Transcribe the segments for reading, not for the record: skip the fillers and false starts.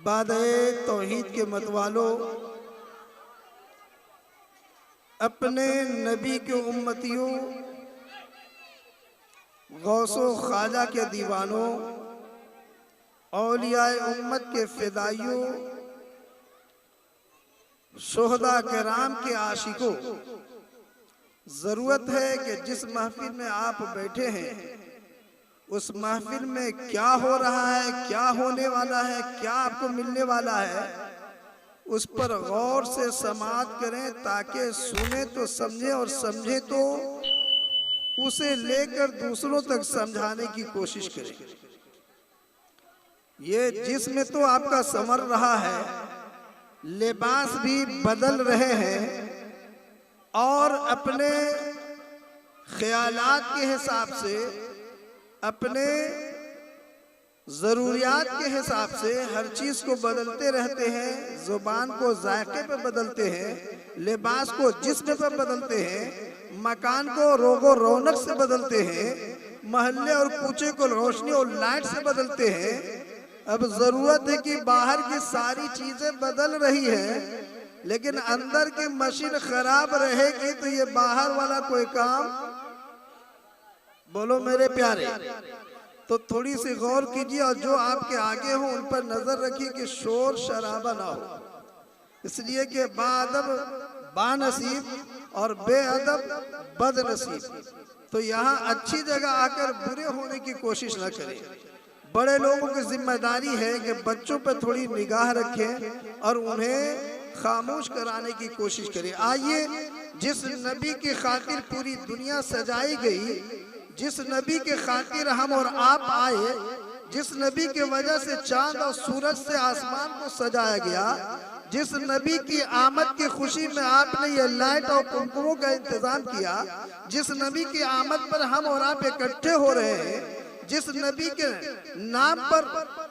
बादए तौहीद के मतवालों, अपने नबी के उम्मतियों, गौसो ख्वाजा के दीवानों, औलियाए उम्मत के फिदाइयों, शोहदा किराम के आशिकों, जरूरत है कि जिस महफिल में आप बैठे हैं उस महफिल में क्या हो रहा है, क्या होने वाला है, क्या आपको मिलने वाला है, उस पर गौर से समाअत करें ताकि सुने तो समझे और समझे तो उसे लेकर दूसरों तक समझाने की कोशिश करें। ये जिस्म तो आपका संवर रहा है, लिबास भी बदल रहे हैं और अपने ख्यालात के हिसाब से, अपने ज़रूरियात के हिसाब से हर चीज़ को बदलते रहते हैं। ज़ुबान को जायके पे बदलते हैं, लिबास को जिस्म पे बदलते हैं, मकान को रोगो रौनक से बदलते हैं, महल्ले और कूचे को रोशनी और लाइट से बदलते हैं। अब ज़रूरत है कि बाहर की सारी चीज़ें बदल रही हैं, लेकिन अंदर की मशीन खराब रहेगी तो ये बाहर वाला कोई काम, बोलो मेरे प्यारे। तो थोड़ी सी गौर कीजिए और जो आपके आगे हो उन पर नजर रखिए कि शोर शराबा ना हो, इसलिए कि बाअदब बानसीब और बेअदब बदनसीब। तो यहाँ अच्छी जगह आकर बुरे होने की कोशिश न करें। बड़े लोगों की जिम्मेदारी है कि बच्चों पर थोड़ी निगाह रखें और उन्हें खामोश कराने की कोशिश करें। आइए, जिस नबी की खातिर पूरी दुनिया सजाई गई, जिस नबी के खातिर हम और आप आए, जिस नबी के वजह से चांद और सूरज से आसमान को सजाया गया, जिस नबी की आमद की खुशी में आपने ये लाइट और कुमकुमों का इंतजाम किया, जिस नबी की आमद पर हम और आप इकट्ठे हो रहे हैं, जिस नबी के नाम पर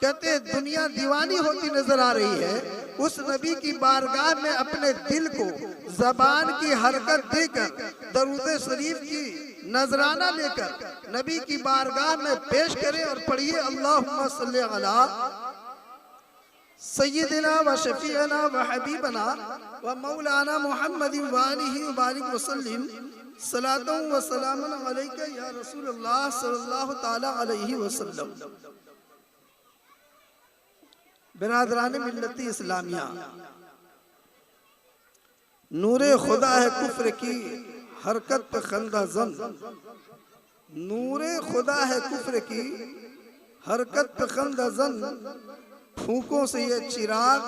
कहते दुनिया दीवानी होती नजर आ रही है, उस नबी की बारगाह में अपने दिल को जबान की हरकत देकर, दरूद शरीफ की नजराना लेकर नबी की बारगाह में पेश करें और पढ़िए अल्लाहुम्मा सल्ली अला सय्यदिना व शफीअना व हबीबना व मौलाना मुहम्मदिन व आलिहि व बारिक व सल्लिम सलातों व सलामन अलैका या रसूलुल्लाह सल्लल्लाहु ताला अलैहि वसल्लम। बिरादरान मिल्लती इस्लामिया, नूरे खुदा है कुफ्र की हरकत पे खंदा जन, नूरे खुदा है कुफ्र की हरकत पे खंदा जन, फूकों से ये चिराग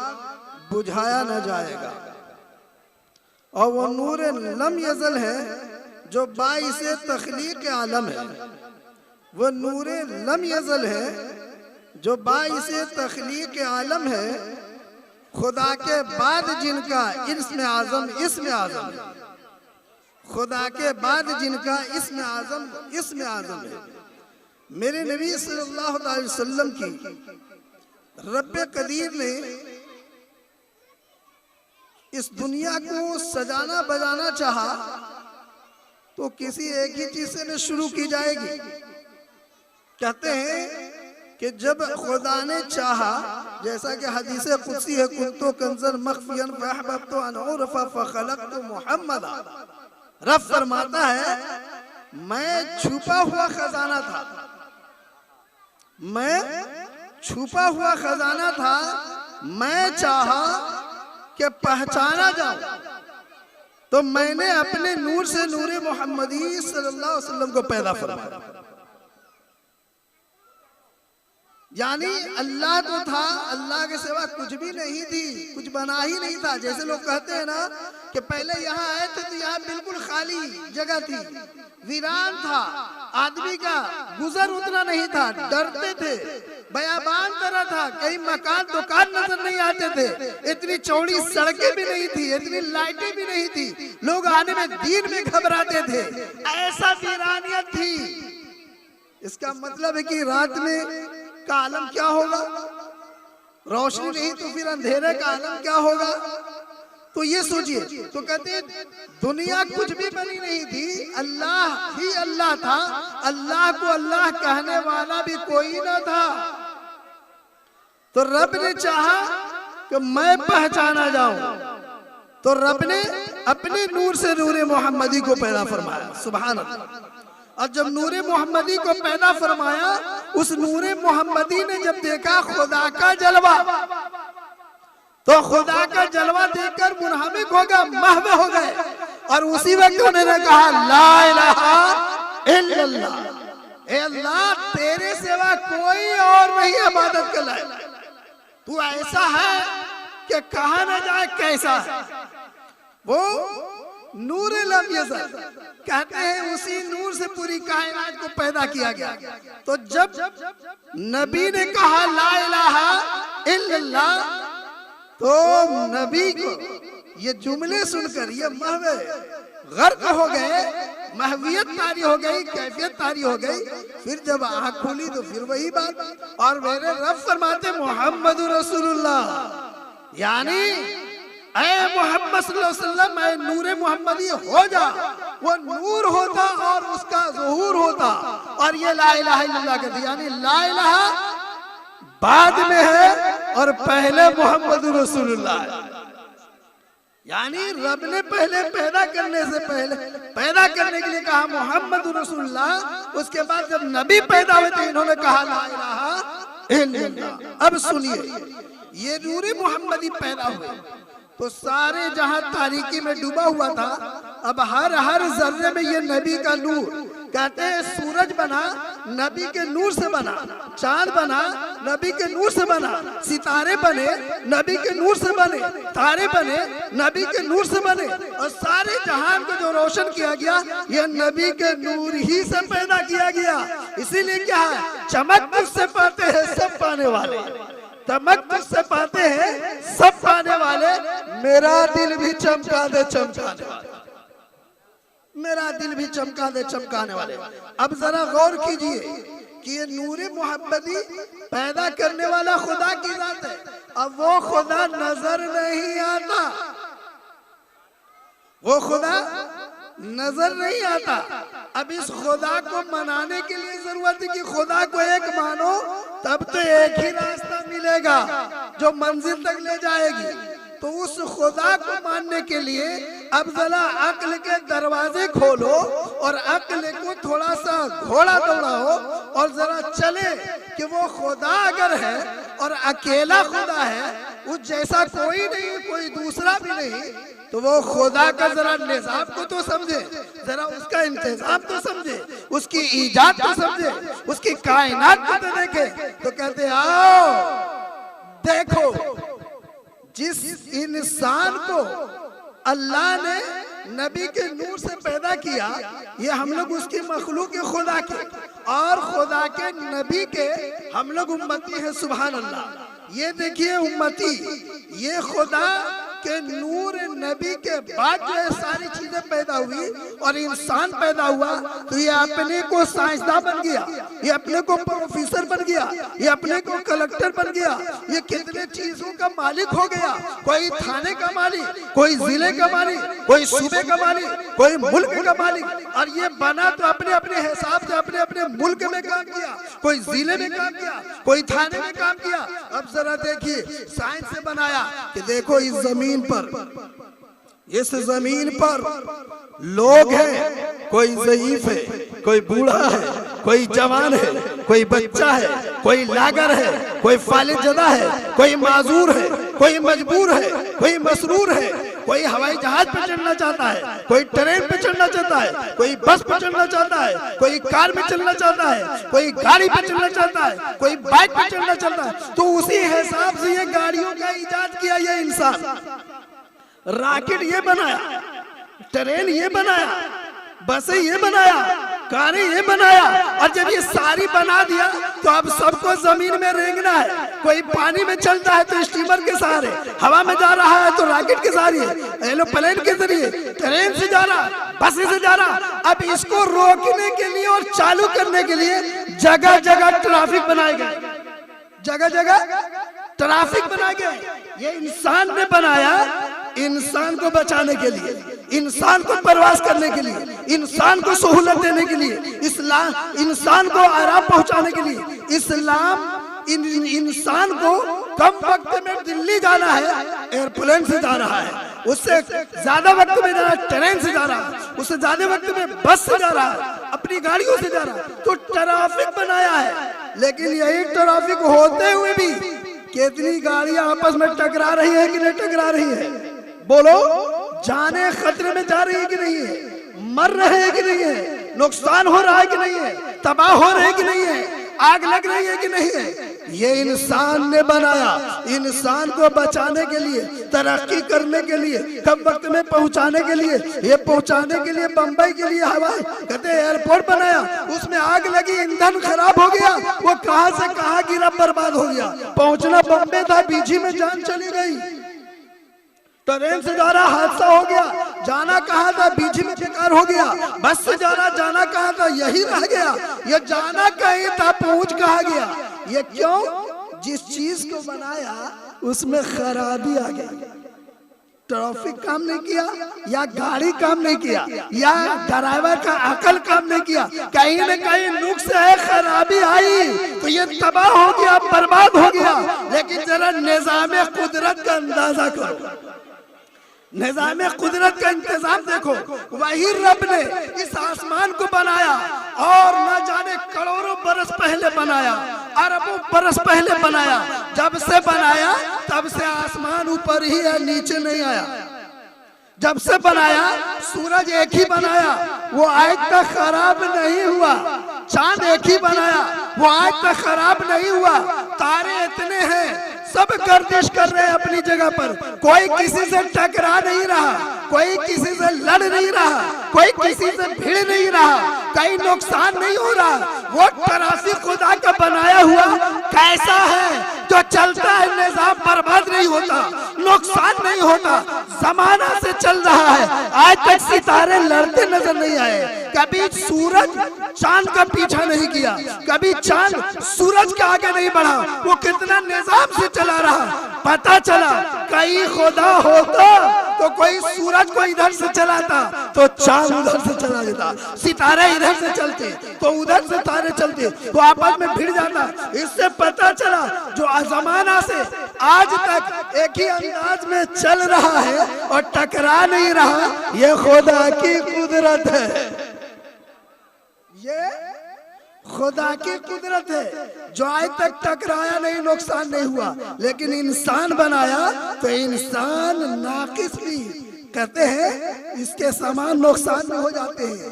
बुझाया न जाएगा। और वो नूरे लम यजल है जो बाइसे तख्लीक आलम है, वो नूरे लम यजल है जो बाइसे तख्लीक आलम है, खुदा के बाद जिनका इस्म आज़म है, खुदा के बाद जिनका इस्म आज़म है। मेरे नबी सल्लल्लाहु अलैहि वसल्लम की रब्बे कदीर ने इस दुनिया को सजाना बजाना चाहा तो किसी एक ही चीज से न शुरू की जाएगी। कहते हैं कि जब खुदा ने चाहा, जैसा कि हदीस कुदसी है, कुंतो कंज़न मख्फियन फअहबब्तु अन उरफ़ा फखलक़तु मुहम्मदा। रब फरमाता है मैं छुपा हुआ खजाना था, मैं छुपा हुआ खजाना था, मैं चाहा कि पहचाना जाऊं तो मैंने अपने नूर से नूरे मोहम्मदी सल्लल्लाहु अलैहि वसल्लम को पैदा फरमाया। यानी अल्लाह तो था, अल्लाह के सिवा कुछ भी नहीं थी, कुछ बना ही नहीं था। जैसे लोग कहते हैं ना कि पहले यहाँ आए थे तो यहाँ बिल्कुल खाली जगह थी, वीरान था, आदमी का गुजर उतना नहीं था, डरते थे, बयाबान तरह था, कहीं मकान दुकान नजर नहीं आते थे, इतनी चौड़ी सड़कें भी नहीं थी, इतनी लाइटें भी नहीं थी, लोग आने में दीन में घबराते थे, ऐसा वीरानियत थी। इसका मतलब है कि रात में का आलम क्या होगा, रोशनी नहीं तो फिर अंधेरे का आलम क्या होगा। तो ये सोचिए, तो कहते हैं दुनिया कुछ भी बनी नहीं थी, अल्लाह ही अल्लाह था, अल्लाह को अल्लाह कहने वाला भी कोई ना था। तो रब ने चाहा कि मैं पहचाना जाऊं, तो रब ने अपने नूर से नूरे मोहम्मदी को पैदा फरमाया। सुभान अल्लाह। और जब नूरे मोहम्मदी को पैदा फरमाया, उस नूरे मोहम्मदी ने जब देखा खुदा का जलवा, तो खुदा का जलवा देखकर मुनहमिक हो गया, महव हो गए। और उसी वक्त उन्होंने कहा ला इलाहा इल्लल्लाह, ए अल्लाह तेरे सिवा कोई और नहीं इबादत के लायक, तू ऐसा है कि कहा न जाए कैसा है। वो नूर लम यज़ल कहते हैं, उसी नूर से पूरी कायनात को पैदा किया गया। तो जब नबी ने कहा ला इलाहा इल्लल्लाह, तो नबी को ये जुमले सुनकर ये महवे गर्क हो गए, महवियत तारी हो गई, कैफियत तारी हो गई। फिर जब आँख खुली तो फिर वही बात। और मेरे रब फरमाते मोहम्मद रसूलुल्लाह, यानी ऐ मोहम्मद सल्लल्लाहु अलैहि वसल्लम, ऐ नूरे मोहम्मदी हो जा। वो नूर होता और उसका ज़ुहूर होता। और ये ला इलाहा इल्लल्लाह कहती, यानी ला इलाहा बाद में है और पहले मोहम्मद रसूलुल्लाह है। यानी रब ने पहले पैदा करने से पहले पैदा करने के लिए कहा मोहम्मद रसूलुल्लाह, उसके बाद जब नबी पैदा हुए तो इन्होंने कहा ला इलाहा इल्लल्लाह। अब सुनिए, ये नूरे मोहम्मदी पैदा हुए तो सारे जहां तारीकी में डूबा हुआ था, अब हर हर जर्रे में ये नबी का नूर। कहते हैं सूरज बना नबी के नूर से बना, चांद बना नबी के नूर से बना, सितारे बने नबी के नूर से बने, तारे बने नबी के नूर से बने। और सारे जहान को जो रोशन किया गया, ये नबी के नूर ही से पैदा किया गया। इसीलिए क्या है, चमक तुझसे पाते हैं सब पाने वाले, चमक तुझसे पाते हैं सब पाने वाले, मेरा दिल भी चमका दे चमकाने वाले, मेरा दिल भी चमका दे चमकाने वाले। अब जरा गौर कीजिए कि ये नूरे मोहम्मदी पैदा करने वाला खुदा की जात है। अब वो खुदा नजर नहीं आता, वो खुदा नजर नहीं आता। अब इस खुदा को मनाने के लिए जरूरत है कि खुदा को एक मानो, तब तो एक ही रास्ता मिलेगा जो मंजिल तक ले जाएगी। तो उस खुदा को मानने के लिए अब जरा अक्ल के दरवाजे खोलो और अक्ल को थोड़ा सा घोड़ा दौड़ाओ और जरा चले कि वो खुदा अगर है और अकेला खुदा है, उस जैसा कोई नहीं, कोई दूसरा भी नहीं, तो वो खुदा का जरा निज़ाम को तो समझे, जरा उसका इंतजाम तो समझे, उसकी ईजाद तो समझे, उसकी कायनात को तो देखे। तो कहते आओ देखो, जिस इंसान को अल्लाह ने नबी के नूर से पैदा किया, ये हम लोग उसकी मखलूक खुदा के और खुदा के नबी के हम लोग उम्मती हैं। सुभान अल्लाह। ये देखिए उम्मती, ये खुदा के नूर नबी के बाद जो है सारी चीजें पैदा हुई और इंसान पैदा हुआ, तो ये अपने को साइंसदान बन गया, ये अपने को प्रोफेसर बन गया, ये अपने को कलेक्टर बन गया, ये कितने चीजों का मालिक हो गया। कोई थाने का मालिक, कोई जिले का मालिक, कोई सूबे का मालिक, कोई मुल्क का मालिक। और ये बना तो अपने अपने हिसाब से अपने अपने मुल्क में काम किया, कोई जिले में काम किया, कोई थाने में काम किया। अब जरा देखिए, साइंस से बनाया कि देखो इस जमीन पर, इस जमीन पर लोग हैं, कोई ज़ईफ है, कोई बूढ़ा है, कोई जवान है, कोई बच्चा है, कोई लागर है, कोई फालिजदा है, कोई माजूर है, कोई मजबूर है, कोई मसरूर है, कोई हवाई जहाज पे चढ़ना चाहता है, कोई ट्रेन पे चढ़ना चाहता है, कोई बस पे चढ़ना चाहता है, कोई कार में चलना चाहता है, कोई गाड़ी पे चलना चाहता है, कोई बाइक पे चढ़ना चाहता है। तो उसी हिसाब से ये गाड़ियों का इजाद किया ये इंसान, रॉकेट ये बनाया, ट्रेन ये बनाया, बसें ये बनाया, कारें ये बनाया। और जब ये सारी बना दिया तो अब सबको जमीन में रेंगना है। कोई पानी में चलता है तो स्टीमर के सहारे, हवा में जा रहा है तो रॉकेट के सहारे, एरोप्लेन के जरिए, ट्रेन से जा रहा, बस से जा रहा। अब इसको रोकने के लिए और चालू करने के लिए जगह जगह ट्रैफिक बनाए गए, जगह जगह ट्रैफिक बनाए गए। ये इंसान ने बनाया, इंसान को बचाने के लिए, इंसान को प्रवास करने के लिए, इंसान को सहूलत देने के लिए, इस्लाम इंसान को आराम पहुंचाने के लिए, इस्लाम इंसान को कम वक्त में दिल्ली जाना है एयरप्लेन से जा रहा है, उससे ज्यादा वक्त में जाना ट्रेन से जा रहा है, उससे ज्यादा वक्त में बस से जा रहा है, अपनी गाड़ियों से जा रहा है। तो ट्रैफिक बनाया है, लेकिन यही ट्रैफिक होते हुए भी कितनी गाड़ियां आपस में टकरा रही है कि नहीं टकरा रही है? बोलो, जाने खतरे में जा रही है कि नहीं है? मर रहे हैं कि नहीं है? नुकसान हो रहा है कि नहीं है? तबाह हो रहे हैं कि नहीं है? आग लग रही है कि नहीं है? ये इंसान ने बनाया। इंसान को बचाने के लिए, तरक्की करने के लिए, कम वक्त में पहुंचाने के लिए, ये पहुंचाने के लिए बंबई के लिए हवाई कहते एयरपोर्ट बनाया, उसमें आग लगी, ईंधन खराब हो गया, वो कहां से कहां गिरा, बर्बाद हो गया। पहुंचना बम्बे था, बीजी में जान चली गई। ट्रेन से जा रहा हादसा हो गया, जाना कहाँ था, बीच में बेकार हो गया। बस से जाना कहाँ था, यही रह गया। ये जाना कहीं था, पहुंच कहाँ गया? ये क्यों? जिस चीज को बनाया उसमें खराबी आ गई। ट्रैफिक काम नहीं किया, या गाड़ी काम नहीं किया, या ड्राइवर का अकल काम नहीं किया, कहीं न कहीं नुक्स है, खराबी आई तो ये तबाह हो गया, बर्बाद हो गया। लेकिन जरा निज़ाम कुदरत का अंदाजा करो, निज़ाम कुदरत का इंतजाम देखो। वही रब ने इस आसमान को बनाया और न जाने करोड़ों बरस पहले बनाया, अरबों बरस पहले बनाया। जब से बनाया तब से आसमान ऊपर ही है, नीचे नहीं आया। जब से बनाया सूरज एक ही बनाया, वो आज तक खराब नहीं हुआ। चांद एक ही बनाया, वो आज तक खराब नहीं हुआ। तारे इतने हैं, सब गर्दिश कर रहे हैं अपनी जगह पर, कोई किसी से टकरा नहीं रहा, कोई किसी से लड़ नहीं रहा, कोई किसी से भिड़ नहीं रहा, कहीं नुकसान नहीं हो रहा। वो ट्रैफिक खुदा का बनाया हुआ कैसा है जो चलता है, निजाम बर्बाद नहीं होता, नुकसान नहीं होता, जमाना से चल रहा है। आज तक सितारे लड़ते नजर नहीं आए, कभी सूरज चांद का पीछा नहीं किया, कभी चांद सूरज के आगे नहीं बढ़ा। वो कितना निजाम से चला रहा। पता चला कहीं खुदा होता तो कोई सूरज को इधर से चलाता तो चांद उधर से चला जाता, सितारे इधर से चलते तो उधर से तारे चलते, तो आपस में भिड़ जाता। इससे पता चला जो जमाना से आज तक एक ही अंदाज में चल रहा है और टकरा नहीं रहा, ये खुदा की कुदरत है, ये खुदा की कुदरत है। जो आज तक टकराया नहीं, नुकसान नहीं हुआ, लेकिन इंसान बनाया तो इंसान नाकिस भी कहते हैं, इसके समान नुकसान भी हो जाते हैं,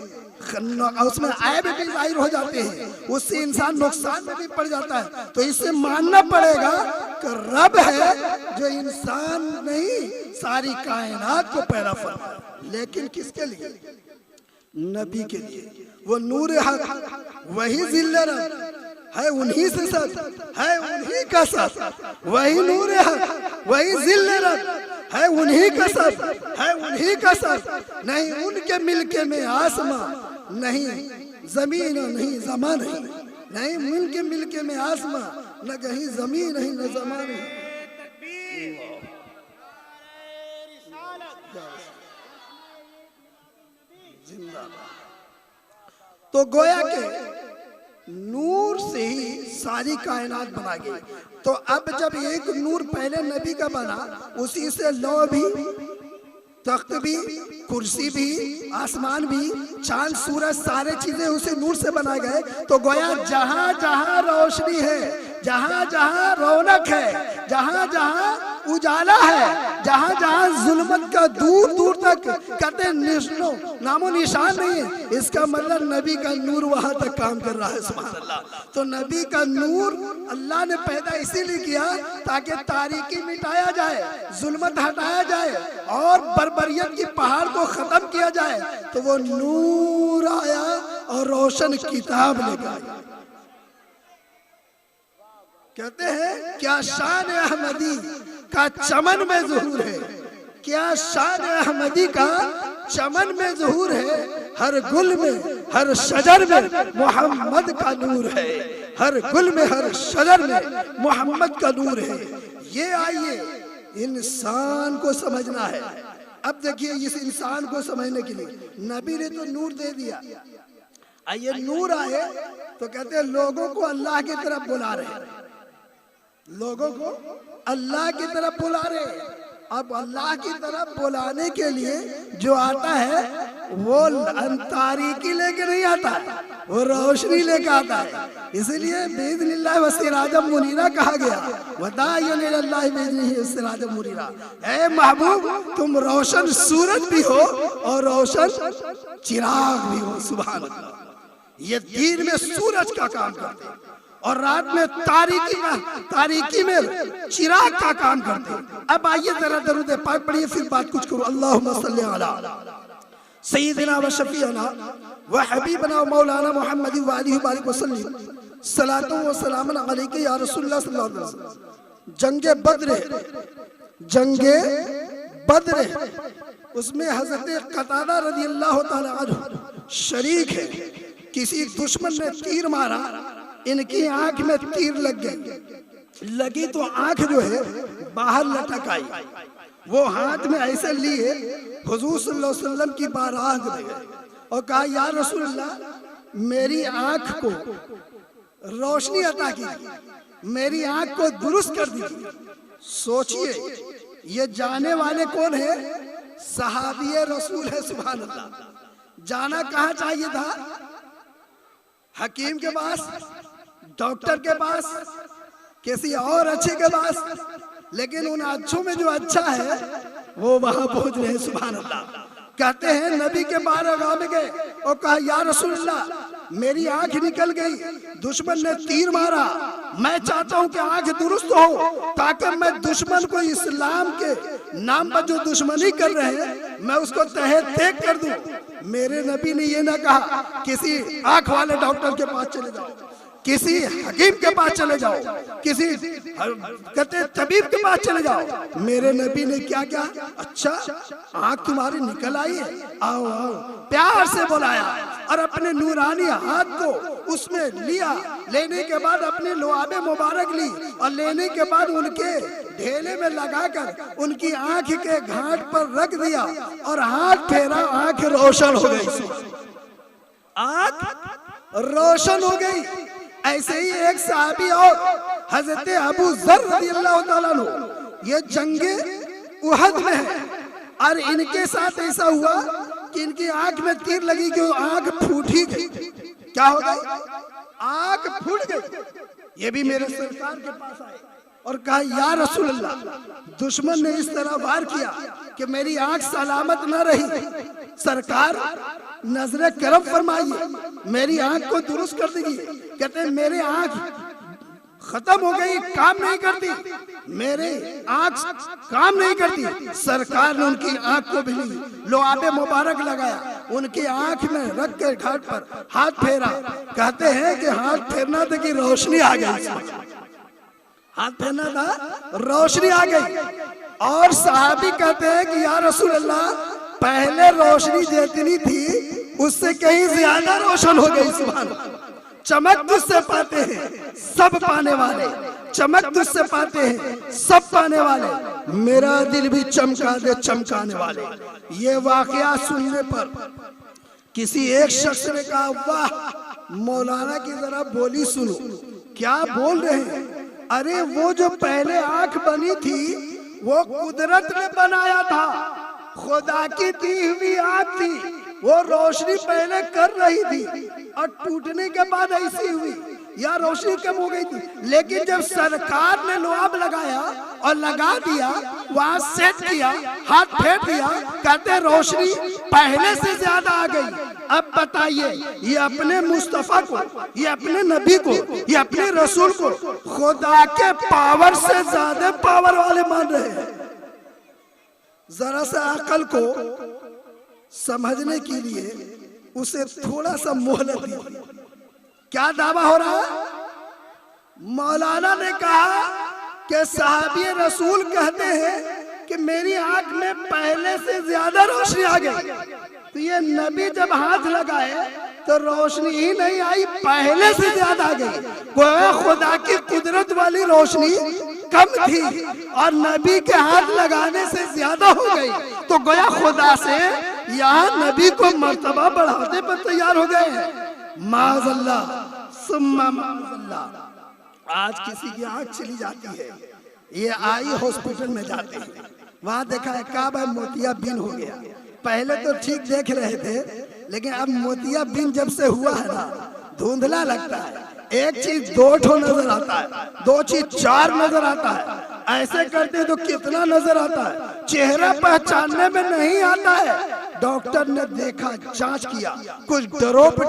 उसमें ऐब भी जाहिर हो जाते हैं, उससे इंसान नुकसान में भी पड़ जाता है। तो इसे मानना पड़ेगा कि रब है जो इंसान नहीं सारी कायनात को पैदा फरमाया, लेकिन किसके लिए? नबी के लिए। वो नूर हक, वही जिल्ले रब है, उन्हीं से सब है, उन्हीं का सब। वही नूर हक, वही जिल्ले रब है, उन्हीं का सब है, उन्हीं का सब। नहीं उनके मिलके में आसमां नहीं, जमीन नहीं, जमा नहीं, नहीं उनके मिलके में आसमां न कहीं जमीन नहीं, न जमा नहीं। तो गोया के नूर से ही सारी कायनात बना गई। तो अब जब एक नूर पहले नबी का बना, उसी से लौ भी, तख्त भी, कुर्सी भी, आसमान भी, चांद सूरज सारे चीजें उसी नूर से बनाए गए। तो गोया जहां जहां रोशनी है, जहां जहां रौनक है, जहां जहां उजाला है, जहां जहां जुल्मत का दूर दूर तक कहते नामो निशान नहीं है, इसका मतलब नबी का नूर वहां तक काम कर रहा है। सुभान अल्लाह। तो नबी का नूर अल्लाह ने पैदा इसीलिए किया ताकि तारीकी मिटाया जाए, जुल्मत हटाया जाए और बर्बरियत की पहाड़ को खत्म किया जाए। तो वो नूर आया और रोशन किताब लेकर आया। कहते हैं क्या शान अहमदी का चमन में ज़हूर है, क्या शान अहमदी का चमन में ज़हूर है। हर गुल में, हर शजर में मोहम्मद का नूर है, हर गुल में, हर शजर में मोहम्मद का नूर है। ये आइए इंसान को समझना है। अब देखिए इस इंसान को समझने के लिए नबी ने तो नूर दे दिया। आइए नूर आए तो कहते हैं लोगों को अल्लाह की तरफ बुला रहे हैं, लोगों को अल्लाह की तरफ बुला रहे। अब अल्लाह की तरफ बुलाने के लिए जो आता है वो तारीकी लेके नहीं आता, वो रोशनी लेके आता है। इसलिए बिइज़्निल्लाह व सिराजम मुनीरा कहा गया, वदाइयन इलल्लाह बिइज़्निही सिराजम मुनीरा। ऐ महबूब, तुम रोशन सूरज भी हो और रोशन चिराग भी हो। सुभान अल्लाह। ये दिन में सूरज का काम करते हैं और रात में तारीकी में चिराग का काम करते हैं। अब आइए जरा दरूद पाक पढ़िए, फिर बात कुछ करो। अल्लाहुम्मा सल्ली अला सय्यिदिना व शफीअना व हबीबना व मौलाना मुहम्मद व आलिहि बारिक व सल्लिम सलातो व सलामन अलैका या रसूलुल्लाह सल्लल्लाहु अलैहि वसल्लम। जंगे बद्र उसमें हजरत कतादा रज़ियल्लाहु ताला अन्हु शरीक है। किसी दुश्मन ने तीर मारा, इनकी आंख में तीर लगी तो आंख जो है बाहर लटक आई। वो हाथ में ऐसे लिए हुजूर सल्लल्लाहु अलैहि वसल्लम की बारगाह में गए और कहा, या रसूलल्लाह, मेरी आंख को रोशनी अता कीजिए, मेरी आंख को दुरुस्त कर दीजिए। सोचिए, ये जाने वाले कौन है? सहाबी रसूल है। सुभान अल्लाह। जाना कहाँ चाहिए था? हकीम के पास, डॉक्टर के पास, किसी और अच्छे के पास, लेकिन उन अच्छों में जो अच्छा है वो वहां पहुंच रहे हैं। सुभान अल्लाह। कहते हैं नबी के बारगाह में गए और कहा, या रसूलल्लाह, मेरी आंख निकल गई, दुश्मन ने तीर मारा, मैं चाहता हूं कि आंख दुरुस्त हो ताकि मैं दुश्मन को इस्लाम के नाम पर जो दुश्मनी कर रहे हैं मैं उसको तहे तेग कर दूं। मेरे नबी ने ये ना कहा किसी आंख वाले डॉक्टर के पास चले जाओ, किसी हकीम के पास चले जाओ, किसी कहते तबीब के पास चले जाओ। मेरे नबी ने क्या क्या, अच्छा आंख तुम्हारी निकल आई है, आओ आओ, प्यार से बुलाया और अपने नूरानी हाथ को उसमें लिया। लेने के बाद अपने लुआबे मुबारक ली और लेने के बाद उनके ढेले में लगाकर उनकी आंख के घाट पर रख दिया और हाथ फेरा, आंख रोशन हो गई। आंख रोशन हो गई। ऐसे ही एक सहाबी और हजरत अबू ज़र रज़ियल्लाहु ताला अन्हु, ये जंगे उहद में है और इनके साथ ऐसा हुआ कि इनकी आंख में तीर लगी कि आंख फूटी गई। क्या हो गई? आंख फूट गई। ये भी मेरे सरकार के पास आए और कहा, या रसूल अल्लाह, दुश्मन ने इस तरह वार किया कि मेरी आंख सलामत न रही। सरकार नजर करम फरमाइए, मेरी आंख को दुरुस्त कर दीजिए। कहते हैं मेरे आंख खत्म हो गई, काम नहीं करती, मेरे आंख काम नहीं करती। सरकार ने उनकी आंख को भी ली, लुआबे मुबारक लगाया, उनकी आंख में रख के घाट पर हाथ फेरा। कहते हैं कि हाथ फेरना था कि रोशनी आ गई, हाथ फेरना था, रोशनी आ गई। और सहाबी कहते हैं कि या रसूल अल्लाह, पहले रोशनी जितनी थी उससे कहीं ज्यादा रोशन हो गई। सुभान अल्लाह। चमक तुझसे पाते हैं सब पाने वाले, चमक तुझसे पाते हैं सब पाने वाले, मेरा दिल भी चमका दे चमकाने वाले। ये वाकया सुनने पर किसी एक शख्स ने कहा, वाह मौलाना की जरा बोली सुनो, क्या बोल रहे हैं? अरे वो जो पहले आंख बनी थी वो कुदरत ने बनाया था, खुदा की दी हुई आंख थी, वो रोशनी पहले कर रही थी और टूटने के बाद ऐसी हुई या रोशनी कम हो गई थी। लेकिन जब सरकार ने लुआब लगाया और लगा दिया, वहां सेट किया, हाथ फेर दिया, कहते रोशनी पहले से ज्यादा आ गई। अब बताइए, ये अपने मुस्तफा को, ये अपने नबी को, ये अपने रसूल को खुदा के पावर से ज्यादा पावर वाले मान रहे हैं। जरा सा अकल को समझने के लिए उसे थोड़ा सा मोहलत दीजिए। क्या दावा हो रहा है? मौलाना ने कहा कि सहाबी रसूल कहते हैं कि मेरी आंख में पहले से ज्यादा रोशनी आ गई। तो ये नबी जब हाथ लगाए तो रोशनी ही नहीं आई, पहले से ज्यादा आ गई। गोया खुदा की कुदरत वाली रोशनी कम थी और नबी के हाथ लगाने से ज्यादा हो गई। तो गोया खुदा से यहाँ नबी को मर्तबा बढ़ाने पर तैयार हो गए हैं। माज़अल्लाह सुम्मा माज़अल्लाह। आज किसी की आंख चली जाती है, ये आई हॉस्पिटल में जाते हैं, वहां देखा है का भाई मोतियाबिंद हो गया। पहले तो ठीक देख रहे थे, लेकिन अब मोतियाबिंद जब से हुआ है ना, धुंधला लगता है। एक चीज 2 ठो नजर आता है, 2 चीज 4 नजर आता है, ऐसे करते तो कितना नजर आता है, चेहरा पहचानने में नहीं आता है। डॉक्टर ने देखा, जांच किया, कुछ ड्रॉप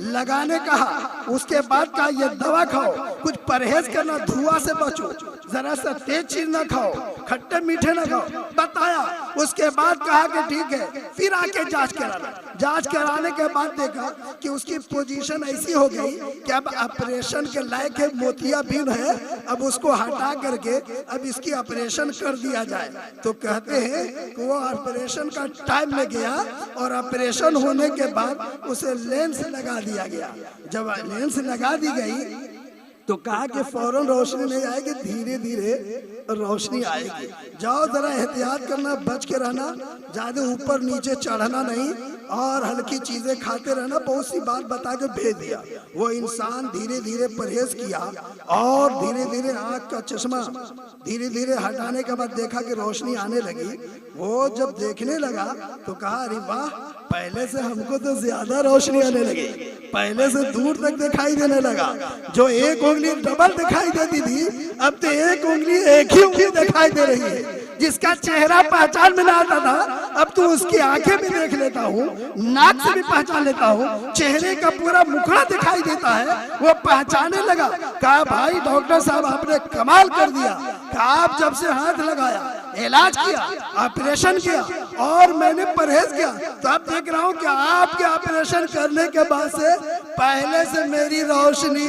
लगाने कहा, उसके बाद कहा ये दवा खाओ, कुछ परहेज करना, धुआं से बचो, जरा सा तेज चीज ना खाओ, खट्टे मीठे ना खाओ, बताया। उसके बाद कहा कि ठीक है, फिर आके जांच कराना। जांच कराने के बाद देखा कि उसकी पोजीशन ऐसी हो गई कि अब ऑपरेशन के लायक है, मोतियाबिंद है, अब उसको हटा करके अब इसकी ऑपरेशन कर दिया जाए। तो कहते हैं कि वो ऑपरेशन का टाइम में गया और ऑपरेशन होने के बाद उसे लेंस लगा दिया गया। जब लेंस लगा दी गई तो कहा कि फौरन रोशनी नहीं आएगी, धीरे धीरे रोशनी आएगी, जाओ जरा एहतियात करना, बच के रहना, ज्यादा ऊपर नीचे चढ़ना नहीं और हल्की चीजें खाते रहना। बहुत सी बात बता के भेज दिया। वो इंसान धीरे धीरे परहेज किया और धीरे धीरे आंख का चश्मा धीरे धीरे हटाने के बाद देखा कि रोशनी आने लगी। वो जब देखने लगा तो कहा अरे वाह, पहले से हमको तो ज्यादा रोशनी आने लगी, पहले से दूर तक दिखाई देने लगा। जो एक उंगली डबल दिखाई देती थी, अब तो एक उंगली एक ही उंगली दिखाई दे रही है। जिसका चेहरा पहचान में ना आता था, अब तो उसकी आंखें भी देख लेता हूँ, नाक से भी पहचान लेता हूँ, चेहरे का पूरा मुखड़ा दिखाई देता है, वो पहचानने लगा। कहा भाई डॉक्टर साहब आपने कमाल कर दिया। कहा आप जब से हाथ लगाया, इलाज किया, ऑपरेशन किया और मैंने परहेज किया, तो अब देख रहा हूँ कि आपके ऑपरेशन करने के बाद से पहले से मेरी रोशनी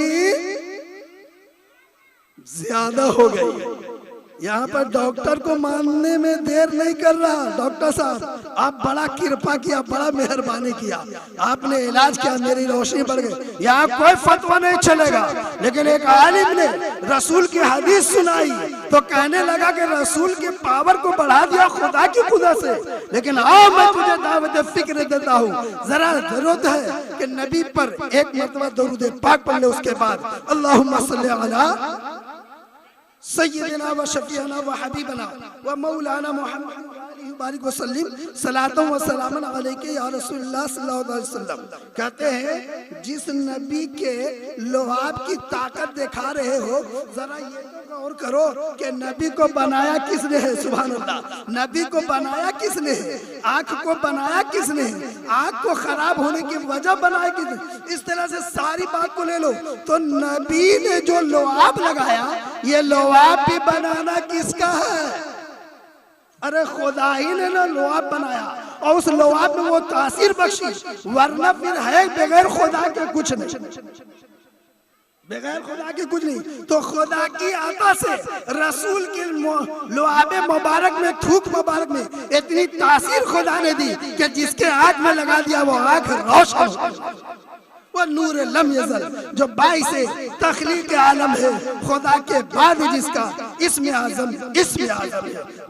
ज्यादा हो गई। यहाँ पर डॉक्टर को मानने में देर नहीं कर रहा। डॉक्टर साहब आप बड़ा कृपा किया, बड़ा मेहरबानी किया, आपने इलाज किया, मेरी रोशनी बढ़ गई। यहाँ कोई फतवा नहीं चलेगा, लेकिन एक आलिम ने रसूल की हदीस सुनाई तो कहने लगा कि रसूल की पावर को बढ़ा दिया खुदा की खुदा से। लेकिन आओ मैं तुझे दावत फिक्र देता हूँ, जरा जरूरत है कि नबी पर एक मरतबा दरूद पाक पढ़ ले, उसके बाद अल्लाहुम्मा सल्ली अला सय्यदना व शफीअना व हबीबना व मौलाना मुहम्मद बारिक वसल्लम सलातो व सलामन अलैके या रसूलुल्लाह सल्लल्लाहु अलैहि वसल्लम। कहते हैं जिस नबी के लोहाब की ताकत दिखा रहे हो, जरा ये तो गौर करो कि नबी को बनाया किसने है। सुभान अल्लाह, नबी को बनाया किसने है, आंख को बनाया किसने है, आंख को खराब होने की वजह बनाया किसने। इस तरह से सारी बात को ले लो तो नबी ने जो लोहाब लगाया, ये लोहाब भी बनाना किसका है? अरे खुदा ही ने ना लोहाब बनाया और उस लोहाब में वो तासीर बख्शी, वरना फिर है बगैर खुदा के कुछ नहीं, बगैर खुदा के कुछ नहीं। तो खुदा की आता से रसूल के लोहाब मुबारक में, थूक मुबारक में इतनी तासीर खुदा ने दी कि जिसके आंख में लगा दिया वो आंख रोशन, वो नूर लम यज़ल, जो बाइसे तख्लीक आलम है, खुदा के बाद जिसका इस्म आज़म है।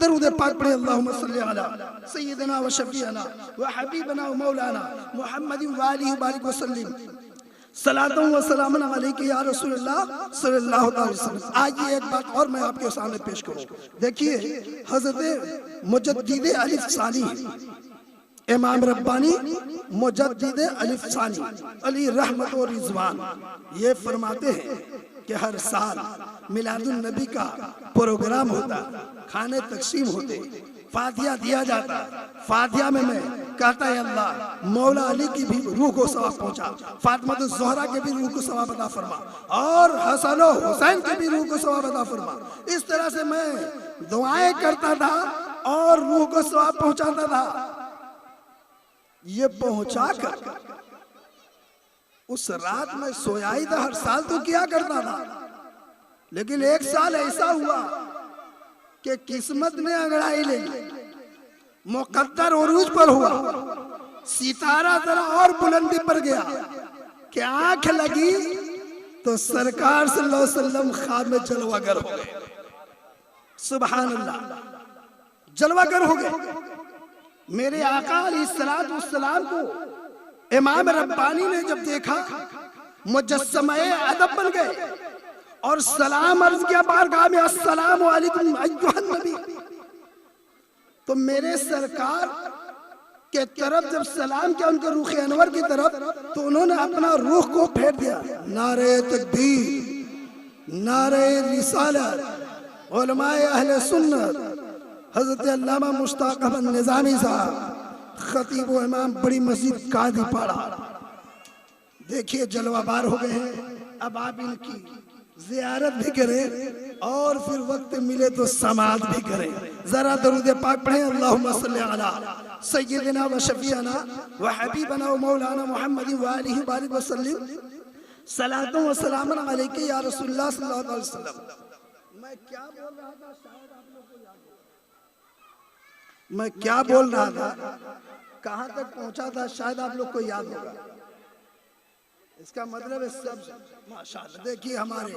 दरूद पाक पढ़े, अल्लाहुम्मा सल्ली अला सय्यदना व शफीअना व हबीबना व मौलाना मुहम्मद व आलिहि बारिक वसल्लम सलातो व सलामन अलैके या रसूलुल्लाह सल्लल्लाहु अलैहि वसल्लम। आइए एक बात और मैं आपके सामने पेश करूं। देखिए हज़रत मुजद्दिद अलिफ सानी इमाम रब्बानी मुजद्दिद अलिफ सानी अली रहमत और रिजवान, ये फरमाते हैं कि हर साल मिलादुन नबी का प्रोग्राम होता, खाने तकसीम होते, फातिहा दिया जाता। फातिहा में मैं कहता है अल्लाह मौला अली की भी रूह को सवाब पहुंचा, फातिमा ज़हरा के भी रूह को सवाब अता फरमा और हसन और हुसैन के भी रूह को सवाब अता फरमा। इस तरह से मैं दुआएं करता था और रूह को सवाब पहुंचाता था। ये पहुंचा कर उस रात में सोया ही था, हर साल तो किया करता था, लेकिन एक साल ऐसा हुआ कि किस्मत ने अंगड़ाई ले ली, मुकद्दर उरूज पर हुआ, सितारा जरा और बुलंदी पर गया कि आंख लगी तो सरकार सल्लल्लाहु अलैहि वसल्लम ख्वाब में जलवागर हो गए। सुभान अल्लाह, जलवागर हो गए। मेरे आका अलैहिस्सलाम को इमाम रब्बानी ने जब देखा, मुजस्समे अदब बन गए और सलाम अर्ज किया बारगाह में, अस्सलाम वालेकुम अय्युहन नबी। तो मेरे सरकार के तरफ जब सलाम किया उनके रूह अनवर की तरफ, तो उन्होंने अपना रूह को फेर दिया। नारे तकबीर, नारे रिसालत, उलमाए अहले सुन्नत, हजरत अल्लामा मुश्ताक अहमद निजामी साहब, खतीब व इमाम बड़ी मस्जिद कादी पाड़ा, देखिए जलवाबार हो गए हैं। अब आप इनकी जियारत भी करें और फिर वक्त मिले तो समाज भी करें। जरा दरूद पाक पढ़ें, अल्लाहुम्मा सल्ली अला सय्यिदिना व शफीअना व हबीबना व मौलाना मुहम्मद व आलिहि बारिक व सल्लिम सलातु व सलामुन अलैका या रसूलुल्लाह सल्लल्लाहु अलैहि वसल्लम। मैं क्या बोल रहा था, शायद आप लोग को याद हो। मैं क्या बोल रहा था, कहां तक पहुंचा था, शायद आप लोग को याद होगा। इसका मतलब है सब माशाअल्लाह। देखिए हमारे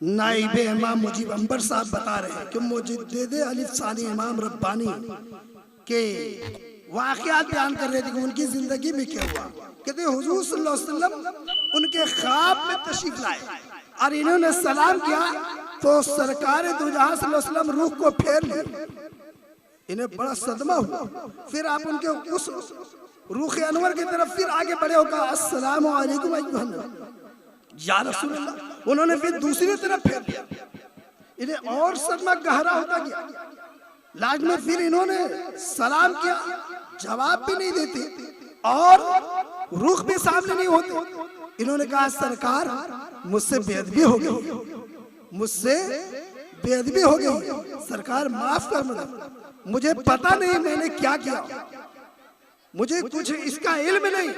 नाइब इमाम मुजीब अंबर साहब बता रहे हैं कि मुजद्दिद अली सानी इमाम रब्बानी के वाक़यात बयान कर रहे थे कि उनकी जिंदगी में क्या हुआ। कहते हुजूर सल्लल्लाहु अलैहि वसल्लम उनके ख्वाब में तशरीफ लाए और इन्होंने सलाम किया तो सरकार दो जहां सल्लल्लाहु अलैहि वसल्लम रूह को फेर लिए। इन्हें बड़ा सदमा हुआ। फिर आप उनके उस रूह अनवर की तरफ फिर आगे बढ़े होगा, अस्सलाम वालेकुम अय्युहन या रसूलल्लाह। उन्होंने फिर दूसरी तरफ फेर दिया। इन्हें और सदमा गहरा होता गया। लास्ट में फिर इन्होंने सलाम किया, जवाब भी नहीं देते और रूह भी सामने नहीं होते। इन्होंने कहा सरकार मुझसे बेअदबी हो गई, मुझसे बेअदबी हो गई, सरकार माफ कर मुझे पता नहीं मैंने क्या किया, मुझे कुछ इसका इल्म नहीं,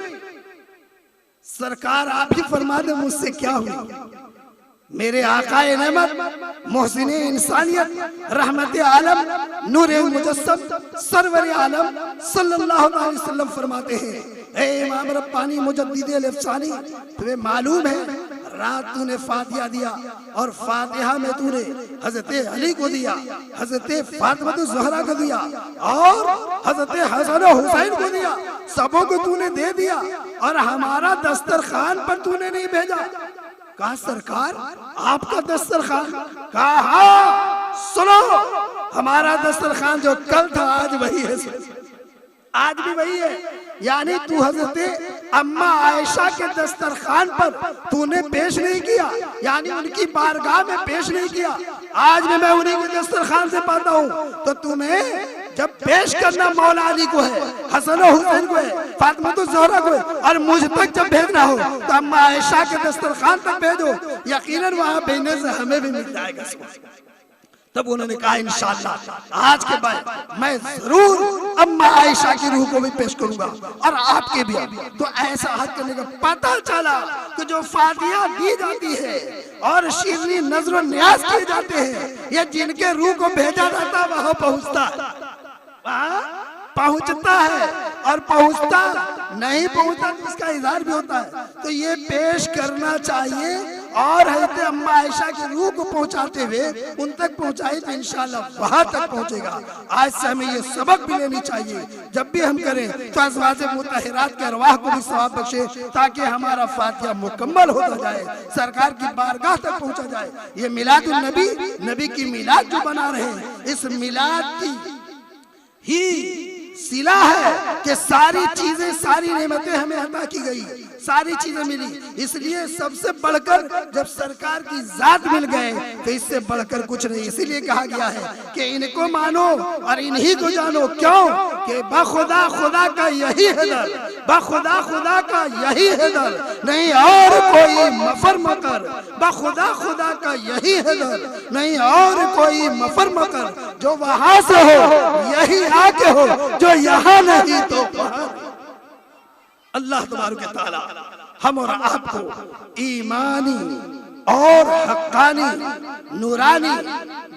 सरकार आप ही फरमा दे मुझसे क्या हुआ। मेरे आकाए नेमत मोहसिने इंसानियत रहमत आलम नूरे मुजस्सम सरवर आलम सल्लल्लाहु अलैहि वसल्लम फरमाते हैं, ए इमाम रब्बानी मुजद्दिद अल-अफसानी, तुम्हें मालूम है रात तूने फातिहा दिया और फातिहा में तूने हजरत अली को दिया, हजरत फातिमा ज़हरा को दिया और हजरत हसन और हुसैन को दिया, सबों को तूने दे दिया और हमारा दस्तरखान पर तूने नहीं भेजा। कहा सरकार आपका दस्तरखान? कहा हाँ सुनो, हमारा दस्तरखान जो कल था आज वही है, आज भी वही है। यानी तू हजरत अम्मा आयशा के दस्तरखान पर तूने पेश नहीं किया, यानी उनकी बारगाह में पेश नहीं किया। आज भी मैं उन्हीं के दस्तरखान से पाता हूँ। तो तुम्हें जब पेश करना मौला अली को है, हसन और हुसैन को है, फातिमा तो ज़हरा को है, और मुझ तक जब भेजना हो तो अम्मा आयशा के दस्तरखान तक भेजो, यकीनन वहां भेजने से हमें भी मिल जाएगा। तब उन्होंने कहा इंशाअल्लाह आज के बाद मैं जरूर अम्मा आयशा की रूह को भी पेश करूंगा और आपके भी। तो ऐसा हाथ करने का पता चला कि जो फातिहा दी जाती है और शीरनी नजर न्याज किए जाते हैं, ये जिनके रूह को भेजा जाता है वहां पहुंचता है, पहुंचता है, और पहुंचता नहीं पहुंचता तो इसका इजहार भी होता है। तो ये पेश करना चाहिए और हज़रत अम्मा आयशा की रूह को पहुंचाते हुए उन तक पहुंचाए तो इंशाअल्लाह वहां तक पहुंचेगा। आज से हमें ये सबक भी लेनी चाहिए, जब भी हम करें तो अज़वाज मुतहरात के अरवाह को भी सवाब बख्शे, ताकि हमारा फातिहा मुकम्मल होता जाए, सरकार की बारगाह तक पहुंचा जाए। ये मिलादुन नबी, नबी की मिलाद जो बना रहे हैं, इस मिलाद की ही सिला है कि सारी चीजें, सारी नेमतें हमें अता की गई, सारी चीजें मिली। इसलिए सबसे बढ़कर जब सरकार की जात मिल गए तो इससे बढ़कर कुछ नहीं। इसीलिए कहा गया है कि इनको मानो और इन्हीं को जानो। क्यों? कि बखुदा खुदा का यही है दर, बखुदा खुदा का यही है दर, नहीं और कोई मफर मकर, बखुदा खुदा का यही है दर, नहीं और कोई मफर मकर। जो वहां से हो यही आके हो, जो यहाँ नहीं तो वहां। अल्लाह तबारक व तआला हम और आपको ईमानी और हक्कानी नूरानी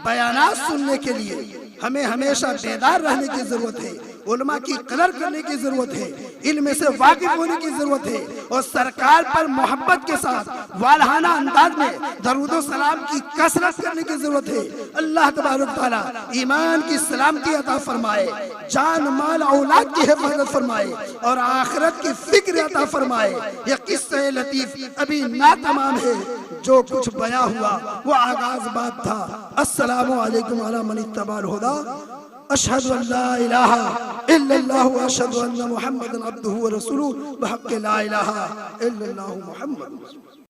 बयानात सुनने के लिए हमें हमेशा बेदार रहने की जरूरत है। उलमा की कदर करने की जरूरत है, इल्म से वाकिफ होने की जरूरत है और सरकार पर मोहब्बत के साथ वालहाना अंदाज में दरूद व सलाम की कसरत करने की जरूरत है। अल्लाह तबारक तआला ईमान की सलामती अता फरमाए, जान माल औलाद की हिफाजत फरमाए और आखिरत की फिक्र अता फरमाए। यह किस्सा लतीफ अभी ना तमाम है, जो कुछ बयां हुआ वो आगाज बात था। अस्सलामु अलैकुम अला मन इत्तबअल हुदा, अशहदु अल्ला इलाहा इल्लल्लाह व अशहदु अन्ना मुहम्मदन अब्दुहु व रसूलुहु बहक़्क़ि ला इलाहा इल्लल्लाहु मुहम्मद।